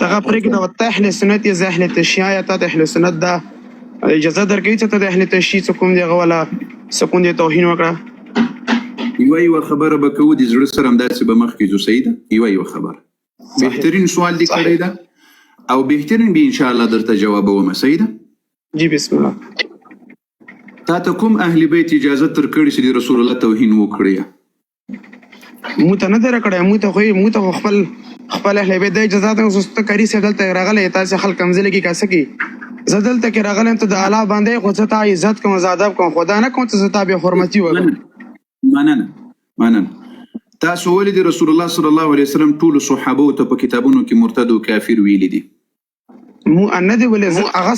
دغه پرېږده ته اهل سنت یې زه اهل تشیع یم ته د اهل سنت ده اجازه درکوي چې ته د اهل تشیع څه کوم دی هغه ولا څه کوم دی توهین وکړه یوه خبره به کوو د زړه سره همداسې به مخکې ځو صحیح ده یوه خبره بهترین سوال دې کړی ده او بهترین به انشاءالله درته جوابوم صحیح ده جی بسم الله تا ته کوم اهل بیت اجازه تر کړي چې د رسول الله توهین وکړي موږ ته نه دی راکړی موږ ته خپل اهل بیت د اجازه ده اوس ته کاري صاحب دلته راغلی تاسې خلک کمزلي کې کاسه کې زه دلته کې راغلی ته د الله باندې خو زه تا عزت کوم زه ادب کوم خدا نه کوم ته زه تا بې حرمتي وکړم مننه تاسو ولې د رسول الله صلی الله علیه وسلم ټولو صحابو ته په کتابونو کې مرتد او کافر ویلي دي مو نه دی ولې زه هغه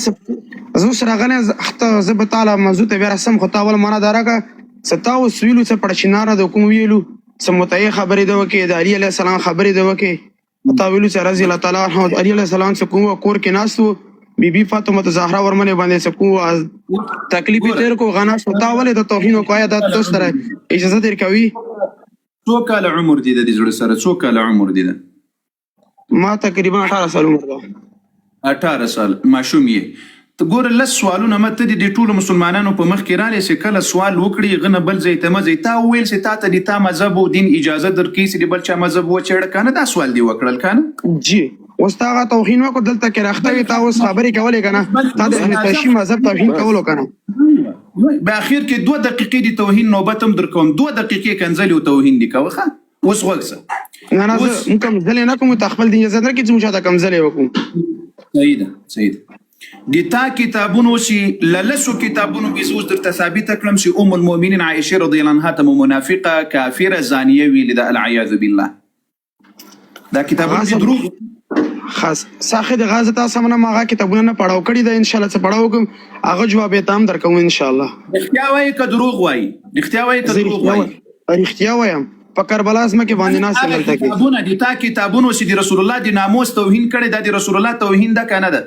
زه اوس راغلی حتی زه به تعالی موضوع ته بیا رسم خو تا اول معنا دا راکړه څه تا اوس ویلو څه پړچیناره د کوم ویلو څه متعی خبرې ده وکړې د علي علیه السلام خبرې ده وکړې تا ویلو چې رضی الله تعالی عنه علي علیه السلام څه کوم کور کې ناست و بیبي فاطمه زهرا ورمنې باندې څه کوم تکلیف یې تېر کړو غنا شو تا ولې د توهین وکړه دا تاسو سره اجازه درکوي څو کاله عمر دی د دې زړه سره څو کاله عمر دی ما تقریبا 18 سال عمر ده 18 سال ماشوم یې ته ګوره لس سوالونه مته دي د ټولو مسلمانانو په مخ کې رالی چې کله سوال وکړي غنه بل ځای ته مه ځئ تا وویل چې تا ته د تا مذهب او دین اجازه درکوي چې د بل چا مذهب وچېړه که نه دا سوال دې وکړل که نه جی اوس تا هغه توهین وکړو دلته کې راخته وي تا اوس خبرې کولې که نه تا د اهل تشیع مذهب توهین کولو که نه په اخر کې 2 دقیقې د توهین نوبت هم در کوم 2 دقیقې کنځلې او توهین دي کوه ښه اوس غوږ شه نه نه زه موږ کمزلې نه کوم ته خپل دین اجازه درکړي چې موږ چاته کمزلې وکړو صحیح ده د تا کتابونو چې للسو کتابونو کې اوس درته ثابته کړم چې ام المؤمنین عائشه رضی الله عنها ته منافقه کافره زانیه ویلې ده العیاذ بالله دا کتابونه دي دروغ خاص ساخه د غازه تاسو منه ما کتابونه نه پڑھاو کړی ده ان شاء الله څه پڑھاو کوم هغه جواب یې تام درکوم ان شاء الله رښتیا وایي که دروغ وایي رښتیا وایي که دروغ وایي رښتیا وایم په کربلا کې باندې ناس دلته کې کتابونه دي تا کتابونو چې د رسول الله د ناموس توهین کړي دا د رسول الله توهین ده کنه ده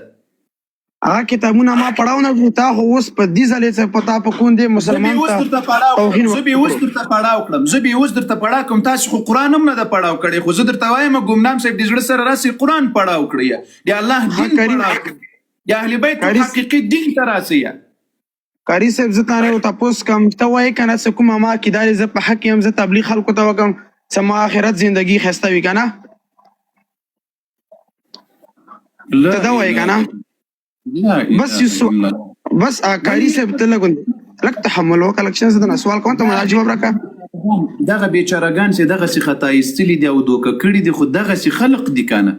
هغه کتابونه ما پڑھاو نه تا خو اوس په دې ځلې څه پتا په کوم دی مسلمان ته توهین زه به اوس درته پڑھاو کړم زه به اوس درته پڑھا کوم تاسو خو قران هم نه ده پڑھاو کړی خو زه درته وایم ګمنام صاحب د زړه سره راسي قران پڑھاو کړی دی الله دین پڑھاو دی اهل بیت حقیقي دین ته راسي کاری صاحب زه تاره او تاسو کوم ته وای کنه څه کوم ما کیدار زه په حق یم زه تبلیغ خلکو ته وکم چې ما آخرت زندگی خسته وی کنه ته دا وای کنه بس یوسف بس کاری صاحب ته لګ تحمل وکړه لکه څنګه سوال کوم ته جواب راکړه دغه بیچارهګان چې دغه سي خطا ایستلی دی او دوکه کړی دی خو دغه سي خلق دی کنه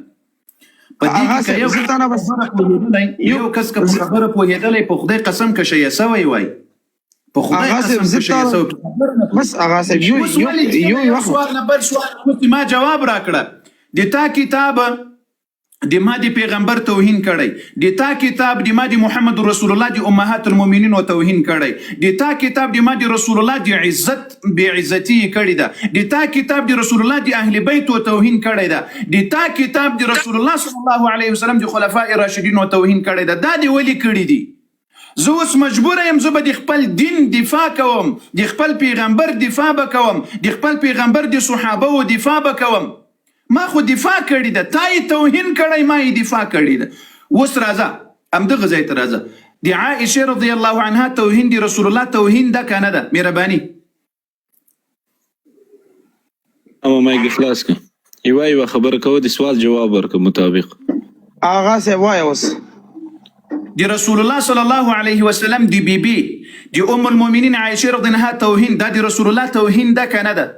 په دې کې یو ستانه بس یو کس که خبره پوهېدلی په خدای قسم که شی سوی وای په خدای قسم که شی سوی بس هغه صاحب یو سوال نه بل سوال ما جواب راکړه د تا کتاب د ما د پیغمبر توهین کړی د تا کتاب د ما د محمد رسول الله د امهات المؤمنین توهین کړی د تا کتاب د ما د رسول الله د عزت بې عزتی کړی ده د تا کتاب د رسول الله د اهل بیت توهین کړی ده د تا کتاب د رسول الله صلی الله علیه وسلم د خلفاء راشدین توهین کړی ده دا دی ولی کړی دي زه اوس مجبور یم زه به د خپل دین دفاع کوم د خپل پیغمبر دفاع به کوم د خپل پیغمبر د صحابه دفاع به کوم ما خو دفاع کړی ده تا یې توهین کړی ما یې دفاع کړی ده اوس راځه همدغه ځای ته راځه د عائشه رضی الله عنها توهین د رسول الله توهین ده که نه ده مهرباني اما مایک خلاص کړه یوه خبره کوه د سوال جواب ورکړه مطابق هغه صاحب وایه اوس د رسول الله صلی الله علیه وسلم د بیبي د ام المؤمنین عائشه رضی الله عنها توهین دا د رسول الله توهین ده که نه ده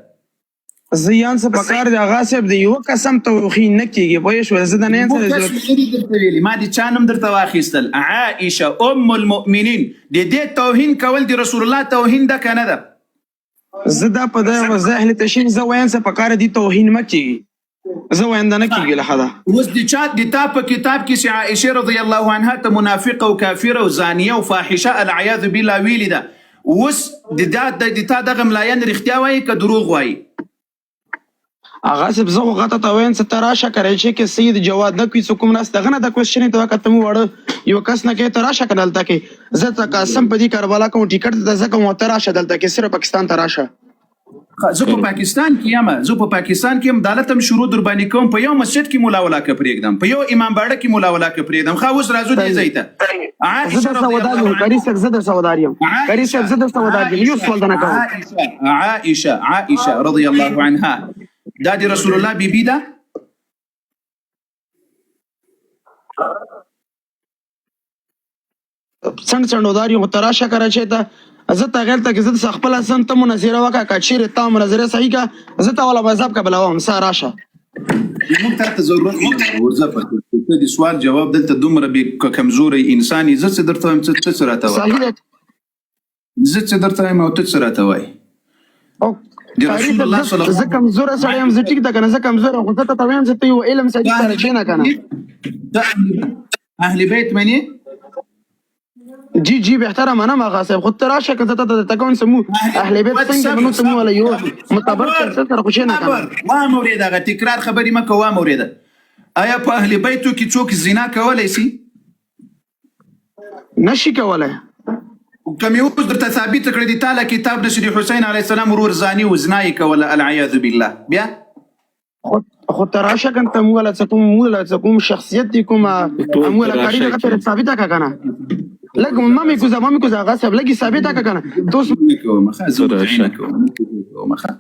زیان څه پکار دی هغه صاحب د یو قسم توهین نه کیږي پوه شوې زه د نه یم ما د چا نوم درته واخیستل عائشه ام المؤمنین د دې توهین کول د رسول الله توهین ده که نه ده زه دا په دغه زه اهل تشیع زه وایم څه پکار دی توهین مه کیږي زه وایم دا نه کیږي له حده اوس د چا د تا په کتاب کې چې عائشه رضی الله عنها ته منافقه او کافره او زانیه او فاحشه العیاذ بالله ویلې ده اوس د تا دغه ملایان رښتیا وایي که دروغ وایي هغه صاحب زه خو غته ته وایم څه ته راشه کراچۍ کې سید جواد نه کوي څه کوم ناست دغه نه د کوېسچن ته وکړه ته مو وړه یو کس نه کوې ته راشه که دلته کې زه ته قسم په دې کربلا کوم ټیکټ ته زه کوم ته راشه دلته کې صرف پاکستان ته راشه زه په پاکستان کې یم دالت هم شروع در باندې کوم په یو مسجد کې مولا ولا کې پرېږدم په یو امام باړه کې مولا ولا کې پرېږدم خو اوس راځو دې ځای ته زه د سودار یم قاری صاحب زه د سودار یم یو سوال نه کوم عائشه رضی الله عنها دا د رسول الله بیبي ده څنګه ودار یو تراشه کراچي ته زه تا غلط کې زه خپل سم ته مناظره وکا کچیر ته مناظره صحیح کا زه تا ولا مذهب کا بلاوم ساراشه موږ ته ضرورت ورزه پته د سوال جواب دلته دومره به کمزوري انساني زه څه درته هم څه راته وای صحیح ده زه څه درته هم او ته څه راته وای او د رسول الله صلی الله زه کمزور سره هم زه ټیک ده کنه زه کمزور خو ته ته هم زه ته یو علم سړي سره چینه کنه اهل بیت منی جی بهتره منم آقا صاحب خود تراشه که ته تکون سمو اهل بیت څنګه بنو سمو ولا یو متبر سره خو شینه کنه وا مورید هغه تکرار خبرې مکه وا مورید آیا په اهل بیتو کې څوک زنا کولای شي نشي کولای کوم یو درته ثابت کړی دی تعالی کتاب د شریف حسین علیه السلام ورور زانی او زنای کوله العیاذ بالله بیا خو تراشه کنه ته مولا څکوم شخصیت دی کومه مولا کاری دغه ته ثابته کا کنه لګ مامي کوزه هغه صاحب لګي ثابته کا کنه دوست مخه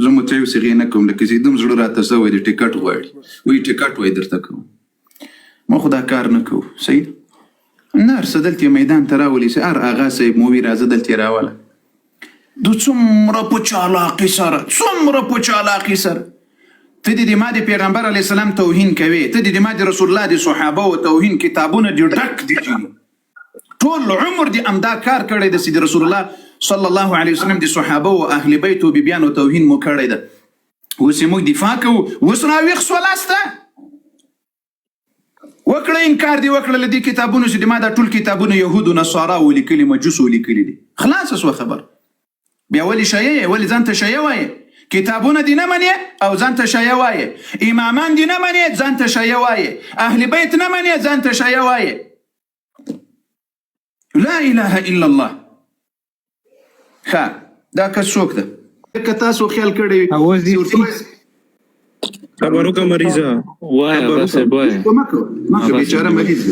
زمو ته یو سری نه کوم لکه زیدم زړه راته سوې د ټیکټ غواړي وی ټیکټ وای درته کوم ما خدا کار نه کو صحیح نار سدلتي میدان تراولي سر اغا صاحب مو وی راځه دلته راواله دو څومره په چالاقي سره ته د ما د پیغمبر علی السلام توهین کوي ته د ما د رسول الله د صحابه او توهین کتابونه د ډک دي ټول عمر دي امدا کار کړی د سید رسول الله صلی الله علیه وسلم د صحابه او اهل بیت او بیبیانو توهین مو کړی ده اوس موږ دفاع کوو اوس راویښ سولاسته وکړه انکار دی وکړه لدی کتابونو چې ما دا ټول کتابونه يهود او نصارا ولیکلي مجوس ولیکلي دي خلاص اسو خبر بیا ولی شایع ولی ځان ته شایع وایي کتابونه دي نه مني او ځان ته شایع وایي امامان دي نه مني ځان ته شایع وایي اهل بیت نه مني ځان ته شایع وایي لا اله الا الله ها دا کڅوک ده که تاسو خیال کړی اواز دی خبرو کا مریضه وای بس وای ما بیچاره مریض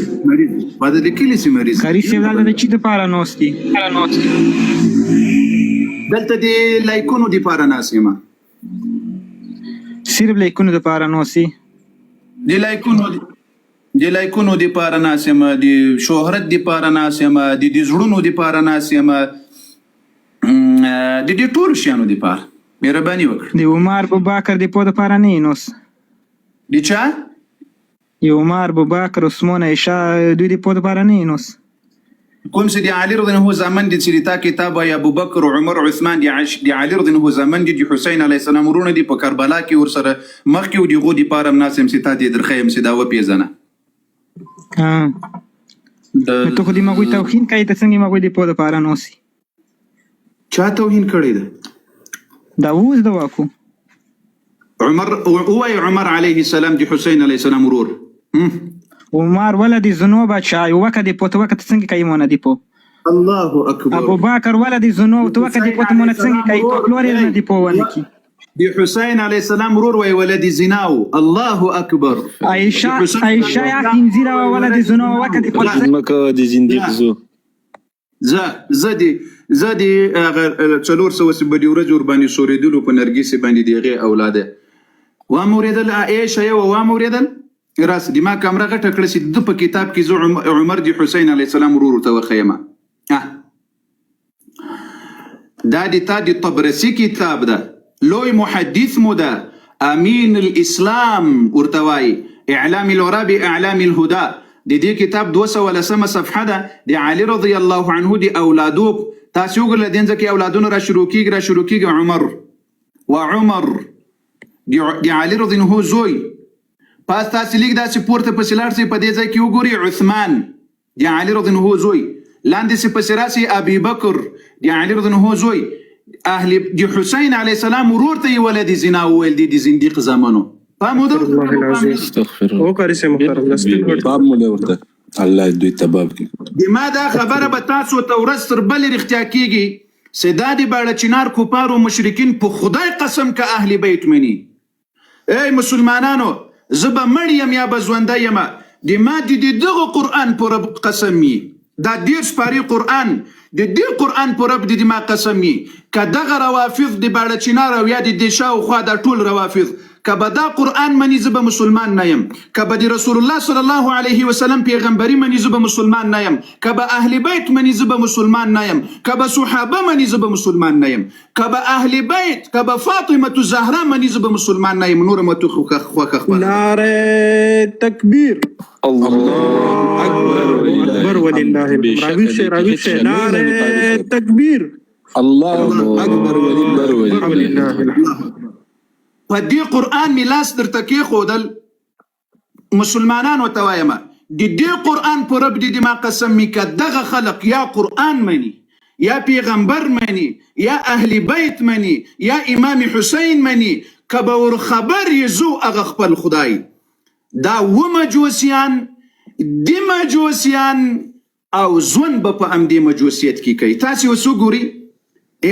بعد د کلی سي مریض کاری څه ولر د چی د پاره نوستي دلته دی لایکونو دی پاره ناسیمه صرف لایکونو د پاره نوستي دی لایکونو دی پاره ناسیمه دی شهرت دی پاره ناسیمه دی زړونو دی پاره ناسیمه د دې ټول شیانو دی پاره مهرباني وکړه دی عمر ابوبکر دی په د پاره نه نوس دی چا یو عمر ابوبکر عثمان عائشہ دوی دی په د پاره نه نوس کوم چې دی علي رضی الله عنه زمان دي چې تا کتاب یا ابوبکر او عمر او عثمان دی علي رضی الله عنه زمان دي حسین علیه السلام ورونه دي په کربلا کې ور سره مخ کې دی غو دی پاره مناسب سي تا دي درخیم سي دا و پیژنه ته خو دې ما کوی توهین کوي ته څنګه ما کوی دی په د پاره نوسي چا توهین کړی ده دا وز دا واکو عمر علیه السلام دی حسین علیه السلام ورور عمر ولدی ذنوب چای وکه دی پوت وکه څنګه کوي مونږ دی په الله اکبر ابوبکر ولدی ذنوب تو وکه دی پوت مونږ څنګه کوي په کلور نه دی په ونه کی دی حسین علیه السلام ورور وی ولدی زناو الله اکبر عائشہ یا انزیرا ولدی ذنوب وکه دی پوت مکه دی زندګ زدي څلور سو سي بدی ورځ ور باندې سوریدلو په نرګس باندې دیغه اولاده و موریدل عائشہ و موریدل راس دی ما کیمرا غټ کړی چې د په کتاب کې زو عمر دی حسین علی السلام ورور ته وخیمه دا دی تا دی طبرسی کتاب ده لوی محدث مودا امین الاسلام ورتوای اعلام الورا باعلام الهدى دی کتاب 200 صفحه ده دی علی رضی الله عنه دی اولادو تاسو وګورئ دینځ کې اولادونو را شروع کیږي عمر دی علی رضی الله عنه زوی پس تاسو لیک دا چې پورته په سلار سي په دې ځای کې وګوري عثمان دی علی رضی الله عنه زوی لاندې سي په سراسي ابي بکر دی علی رضی الله عنه زوی اهل دی حسین علی السلام ورور ته ولد زنا ول دی زنديق زمانو فهمو ده استغفر او کاری سه محترم لاستیک باب مولا ورته الله دوی تباب کی دی ما دا خبره به تاسو ته ورستر بل اختیا کیږي چې دا د باړه چنار کفار و مشرکین په خدای قسم که اهل بیت مني. ای مسلمانانو زه به مړ یم یا به ژوندی یم، د ما د دغه قرآن په رب قسم وي، دا 10 سپارې قرآن د دې قرآن په رب د ما قسم وي، که دغه روافض د باړه چنار او یا د دې شاوخوا دا ټول روافض که به دا قرآن مني زه به مسلمان نه یم، که به د رسول الله صلی الله علیه وسلم پیغمبري مني زه به مسلمان نه یم، که به اهل بیت مني زه به مسلمان نه یم، که به صحابه مني زه به مسلمان نه یم، که به اهل بیت که به فاطمه زهرا مني زه به مسلمان نه یم. نور متو خوخه خپل نعره تکبیر الله اکبر ولله الحمد. راوی سے نعره تکبیر الله اکبر ولله الحمد. په دې قرآن می لاس درته کېښودل، مسلمانانو ته وایم د دې قرآن په رب د ما قسم می که دغه خلق یا قرآن مني یا پیغمبر مني یا اهل بیت مني یا امام حسین مني، که به ور خبر یې زو هغه خپل خدای. دا و مجوسیان د مجوسیان او ژوند به په همدې مجوسیت کې کوي. تاسې اوس وګورئ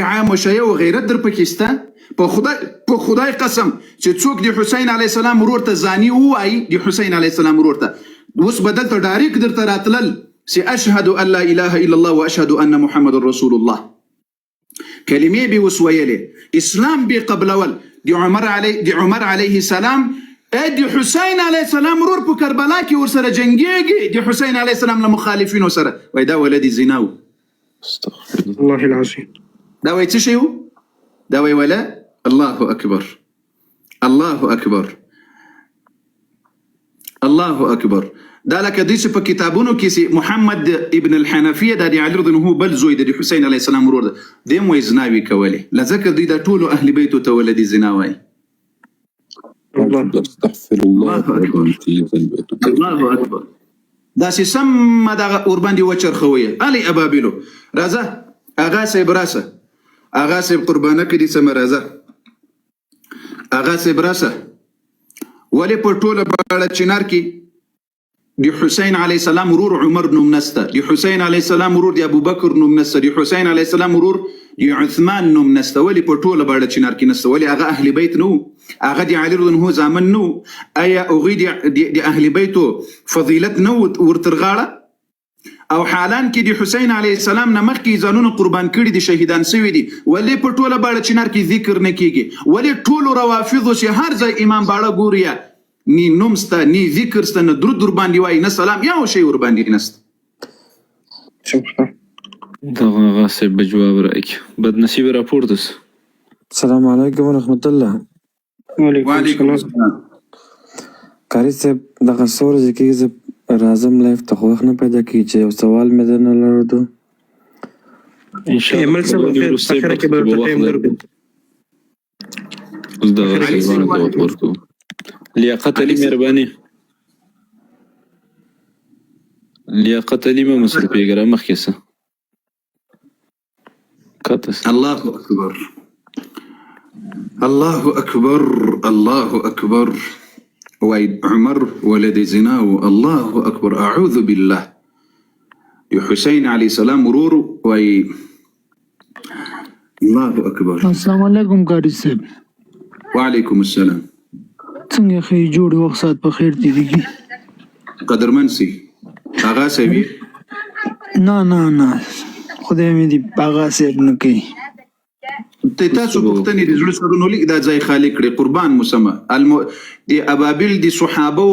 عام شیه و غیرت در پکې شته. په خدای قسم چې څوک د حسین علیه السلام ورور ته زانی ووایي، د حسین علیه السلام ورور ته اوس به دلته ډایرکټ درته راتلل چې اشهد ان لا اله الا الله واشهد ان محمد رسول الله، کلمې به اوس ویلې، اسلام به قبلول د عمر علیه السلام د حسین علیه السلام ورور په کربلا کې ورسره جنګېږي د حسین علیه السلام له مخالفینو سره، وایي دا ولد زنا و. الله العظیم. دا وایي څه شی و؟ دا وایي ولا الله اکبر الله اکبر الله اکبر. دا لکه دوی چې په کتابونو کې سي محمد ابن الحنفیه دا د علي رضی الله عنه بل زوی د حسین علیه السلام ورور ده، دیم وایي زناوي کولې، لذکر دوی دا ټولو اهل بیتو ته ولدي زنا وایي. استغفر الله الله اکبر. دا سي سم دا ور باندې وچرخوي علي ابابلو راځه اغا صاحب راسه، اغا صاحب قربانه کړي سم راځه اغا صاحب راسه. ولې په ټوله باړه چنار کې د حسین علیه السلام ورور عمر نوم نسته، د حسین علیه السلام ورور د ابوبکر نوم نسته، د حسین علیه السلام ورور د عثمان نوم نسته، ولې په ټوله باړه چنار کې نسته؟ ولې هغه اهل بیت نو؟ هغه د علي رضی الله عنه زامن نو؟ آیا هغوی د اهل بیتو فضیلت نو ورترغاړه؟ او حالان کې د حسین علیه السلام نه مخکې ځانونه قربان کړي دي، شهیدان سوي دي، ولې په ټوله باړه چنار کې ذکر نه کیږي؟ ولې ټولو روافضو چې هر ځای امام باړه ګوري نی نوم سته نی ذکر سته نه درود در باندې وایي نه سلام یو شی ور باندې نسته؟ دغه هغه صاحب به جواب راکړي. بد نصیب راپورته سو. السلام علیکم ورحمت الله. وعلیکم السلام. قاری صاحب دغه څو ورځې کېږي زه راځم لایف ته، خو وخت نه پیدا کېږي چې یو سوال مې درنه لرلو. عمل څه وخت اخره کې به ورته ټایم درکړو. اوس دغه صاحبانو ته وخت ورکوو. لیاقت علي مهرباني، لیاقت علي مه مصرفېږه را مخکې شه کته شه. الله اکبر الله اکبر الله اکبر. وای عمر ولد زنا الله اکبر اعوذ بالله. يا حسين عليه السلام ورور وای الله اکبر. السلام علیکم قاری صاحب. وعلیکم السلام. څنګه خې جوړ وخت سات په خیر تیریږي؟ قدرمن سي آغا سوي نه خدای مې دې آغا صاحب نه کوي. ته تاسو پوښتنې د زړه سره نو لیک دا ځای خالق کړي قربان مسمى د ابابل د صحابه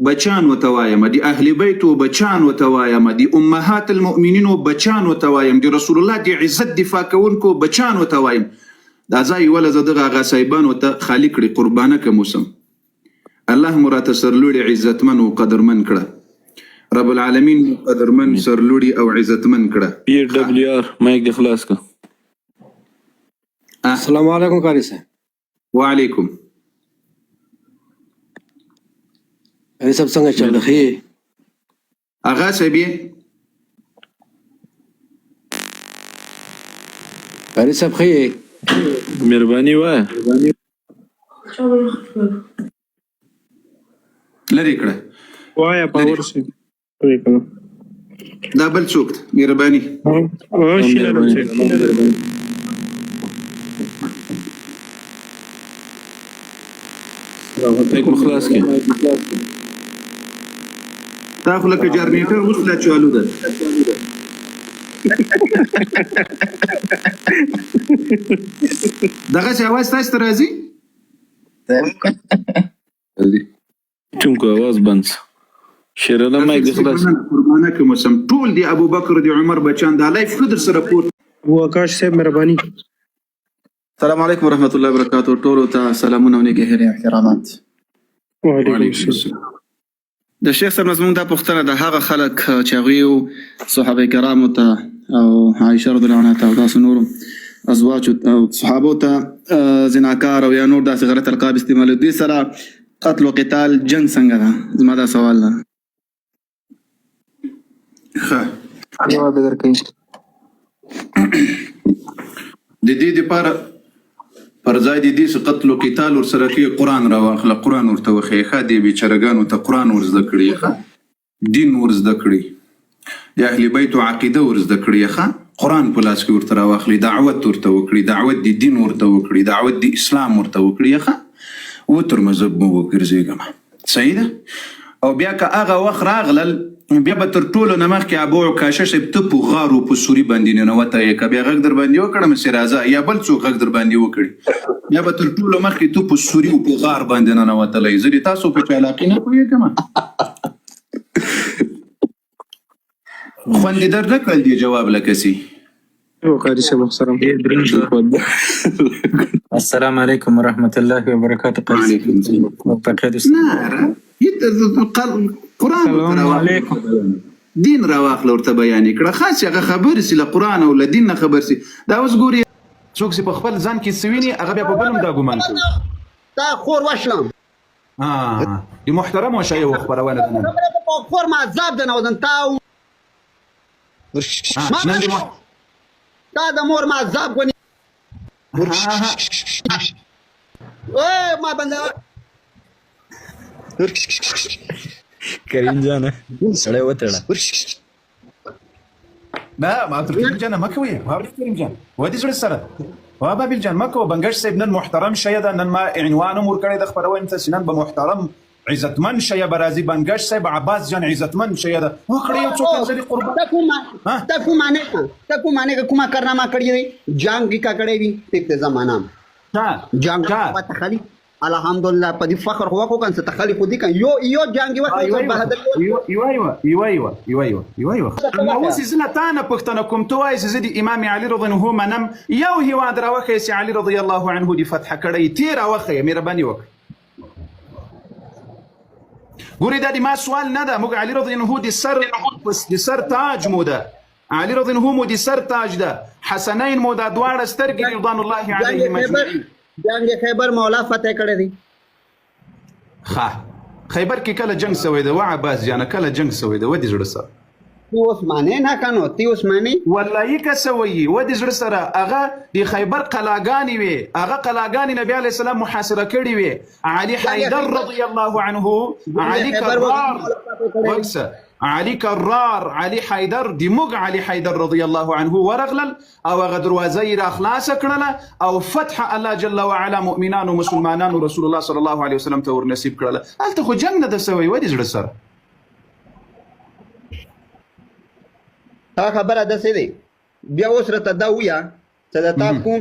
بچان وتوایم، د اهل بیت بچان وتوایم، د امهات المؤمنین بچان وتوایم، د رسول الله د عزت دفاع کوونکو بچان وتوایم. دا ځای ولا زدغه آغا صاحبان وته خالق کړي قربانه که موسم. الله مرات سرلوړي عزتمن او قدرمن کړه، رب العالمین قدرمن سرلوړي او عزتمن کړه. پی ډبلیو آر مایک د خلاص کا. السلام علیکم قاری صاحب. وعلیکم. قاری صاحب څنګه چل رہی؟ آغا صاحب قاری صاحب خی مهرباني وای لری کړه وایا پاور سي وای کنه دا بل څوک مهرباني. او شي مایک مخلاص کې تا خو لکه جنریټر اوس لا چالو ده. دغسې اواز تاسو ته راځي؟ ټونکو اواز بند شیرانه مایک دې خلاص. قربانه کوم سم ټول دی ابو بکر دی عمر بچان دا لایف ښه در سره پورته. وکاش صاحب مهرباني. السلام علیکم ورحمۃ اللہ وبرکاتہ. ټولو ته سلامونه او نیکې هیلې احترامات. وعلیکم السلام. د شیخ صاحب زموږ دا پوښتنه د هغه خلک چې هغوی صحابه کرامو ته او عایشه رضی الله عنها ته او داسې نورو ازواجو او صحابو ته زناکار او یا نور داسې غلط القاب استعمالوي، دوی سره قتل و قتال جنگ څنګه ده؟ زما دا سوال ده. جواب یې درکوي. د دې دپاره پر ځای د دې چې قتل و قتال ورسره کوي قرآن راواخله، قرآن ورته وښیه، ښه دې بیچارهګانو ته قرآن ور زده کړي، ښه دین ور زده کړي، د اهل بیتو عقیده ور زده کړي، ښه قرآن په لاس کې ورته راواخلي، دعوت ورته وکړي، دعوت د دین ورته وکړي، دعوت د اسلام ورته وکړي، ښه و تر مذهب مو وګرځېږم. صحیح ده. او بیا که هغه وخت راغلل بیا به تر ټولو نه مخکې ابو عکاشه صاحب ته په غارو په سوري باندې ننوتی یې، که بیا غږ در باندې وکړم چې راځه یا بل څوک غږ در باندې وکړي، بیا به تر ټولو مخکې ته په سوري او په غار باندې ننوتلی. زه د تاسو په چالاقي نه پوهېږم. خوند یې در نه کړل دې جواب لکه سي. قاری صاحب محترم. السلام علیکم ورحمۃ اللہ وبرکاتہ. قرآن دین راواخله ورته بیانې کړه، خاص هغه خبر سي له قرآن او له دین نه خبر سي. دا اوس ګوري څوک چې په خپل ځان کې څه ویني هغه بیا په بل هم دا ګمان کوي. تا خور وشلم د محترم وشایه و خپرونه ده نن خور ما عذاب ده نو تا تا د مور ما عذاب غوني ما بنده کریم جان سړی وتړه. نه ما تر کریم جان ما کوي کریم جان ودی زړه سره بابل جان ما کوه. بنګش صاحب نن محترم شیه ده، نن ما عنوان مور کړی د خپرونې ته چې نن به محترم عزتمن شیه به راځي. بنګش صاحب عباس جان عزتمن شیه ده وکړی یو څوک انځري قربان تا کومه نه کومه کارنامه کړی دی جنگ کی کا کړی وی ټیک زمانہ جنگ په تخلی الحمدلله په دې فخر هو کو کنه تخلی خو دې کان یو جنگ وخت بهادر یو ما اوس زنه تانه پښتنه کوم تو وایي چې د امام علي رضی الله عنه منم یو هیواد راوخی چې علي رضی الله عنه دی فتح کړی تیر راوخی مهرباني وکړه. ګوري دا د ما سوال نه ده، موږ علي رضی الله عنه د سر تاج مو ده، علي رضی الله عنه مو د سر تاج ده، حسنین مو ده، دواړه سترګې رضوان الله علیهم اجمعین. جنگ خیبر مولا فتح کړی دی. ښه خیبر کې کله جنگ سوی ده و عباس جانه کله جنگ سوی ده و دې زړه سره تی اوس معنی نه کنو تی اوس معنی والله که سوی و دې زړه سره هغه د خیبر قلاګانې وي، هغه قلاګانې نبی علیه السلام محاصره کړي وي. علي حیدر رضی الله عنه علي کرار وکسه علي کرار علي حیدر د موږ علي حیدر رضی الله عنه ورغلل او هغه دروازه یې را خلاصه کړله او فتح الله جل وعلا مؤمنانو مسلمانانو رسول الله صلی الله علیه وسلم ته ورنصیب کړله. هلته خو جنګ نه ده سوی و دې زړه سره. تا خبره داسې دی بیا اوس راته دا ووایه چې د تا کوم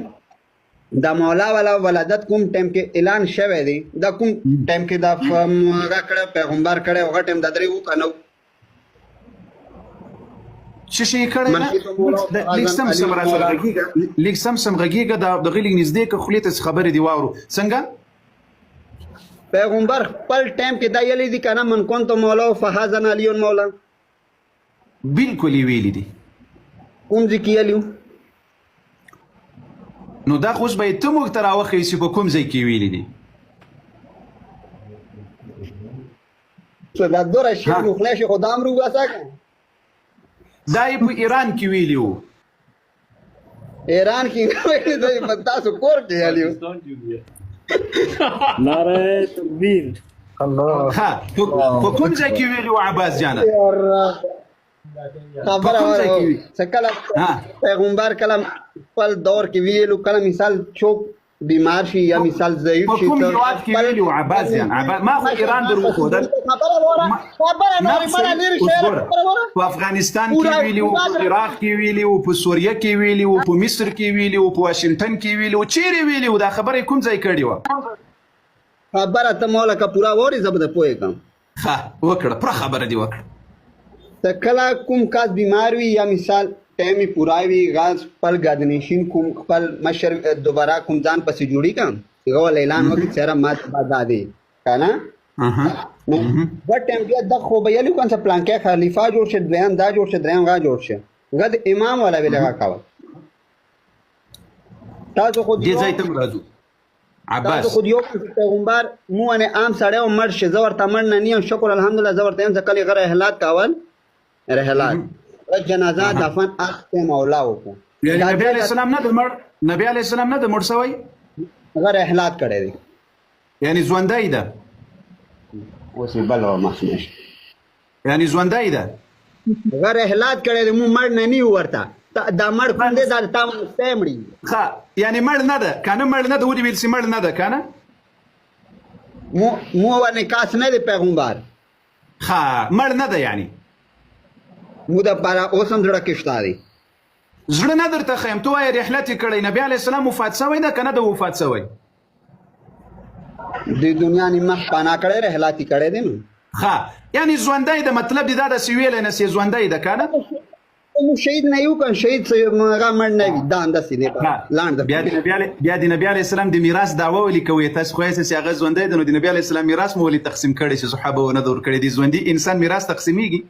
د مولا والا ولادت کوم ټایم کې اعلان شوی دی، دا کوم ټایم کې دا هغه کړی پیغمبر کړی هغه ټایم دا درې وکنه څه شي کړی لیک سم غږیږه دغه لیک نږدې که خولې ته خبرې دي واورو څنګه پیغمبر خپل ټایم کې دا یلی دي کنه من كنت مولا فهذا علی مولا بالکل یې ویلي دي. کوم ځای کې یلیو نو دا خو اوس به یې ته موږ ته راوښیي چې په کوم ځای کې ویلي دي. دا دوره شي مخلی شي خو دا هم روباسه که دا یې په ایران کې ویلي وو. ایران کې نه ویلي دی په تاسو کور کې یلیو. نعره تکبیر. ها په کوم ځای کې ویلي وو عباس جانه؟ خبره کله پیغمبر کله خپل دور کې ویلو کله مثال چوک بیمار شي یا مثال ضعیف په شي کوم هیواد کې ویلي و عباس جان ما خو ایران در وښودل په افغانستان کې ویلي و په عراق کې ویلي و په سوریه کې ویلي و په مصر کې ویلي و په واشنګټن کې ویلي و چیرې ویلي و دا خبره کوم ځای کړې وه خبره ته مولا که پورا ووري زه به د پوهې کړم ښه وکړه پوره خبره دې وکړه ته کله کوم کس بیمار وي یا مثال ټایم یې پوره وي غاز خپل ګادنشین کوم خپل مشر دوباره کوم ځان پسې جوړي کړم هغه ول اعلان وکړي چې را مات بازا دی کنه نو دا ټایم بیا د خو به یلو کنه پلان کې خلیفہ جوړ شه دویم دا جوړ شه دریم غا جوړ شه غد امام ولا ویلګه کاوه تاسو خو دې ځای ته راځو عباس تاسو خو یو پیغمبر مو نه عام سړی او مړ شه زور تمن نه نیم شکر الحمدلله زور تم ځکه غره احلات کاول رحلات جنازه دفن اخته مولا وکړه یعنی نبی علیہ السلام نه د مړ شوی غره احلات کړی دی یعنی ژوندی ده اوس بل محسوس یعنی ژوندی ده غره احلات کړی دی مو مړ نه نیو ورته دا مړ کوم دی دا تاسو سمړي ښه یعنی مړ نه ده کنه مړ نه ده ودی ویل سي مړ نه ده کنه مو ونه کاس نه دی پیغمبر ښه مړ نه ده یعنی مو د پاره اوسم زړه کېشتا دی زړه نه درته خیم تو وایې رحلت کړی نبی علیه السلام وفات شوی ده کنه د وفات شوی د دنیا نیمه پانا کړی رحلت کړی دی نو ښه یعنی ژوندی ده مطلب دی دا د سویل نه سی ژوندی ده کنه مو شهید نه یو کن شهید هغه مړ نه وي دا انداسې دی لاند بیا د نبی علیه السلام د میراث دعوه ولیکوي تاسو خو یې هغه ژوندی ده نو د نبی علیه السلام میراث مو ولې تقسیم کړی چې صحابه ونه دور کړی دي ژوندي انسان میراث تقسیمیږي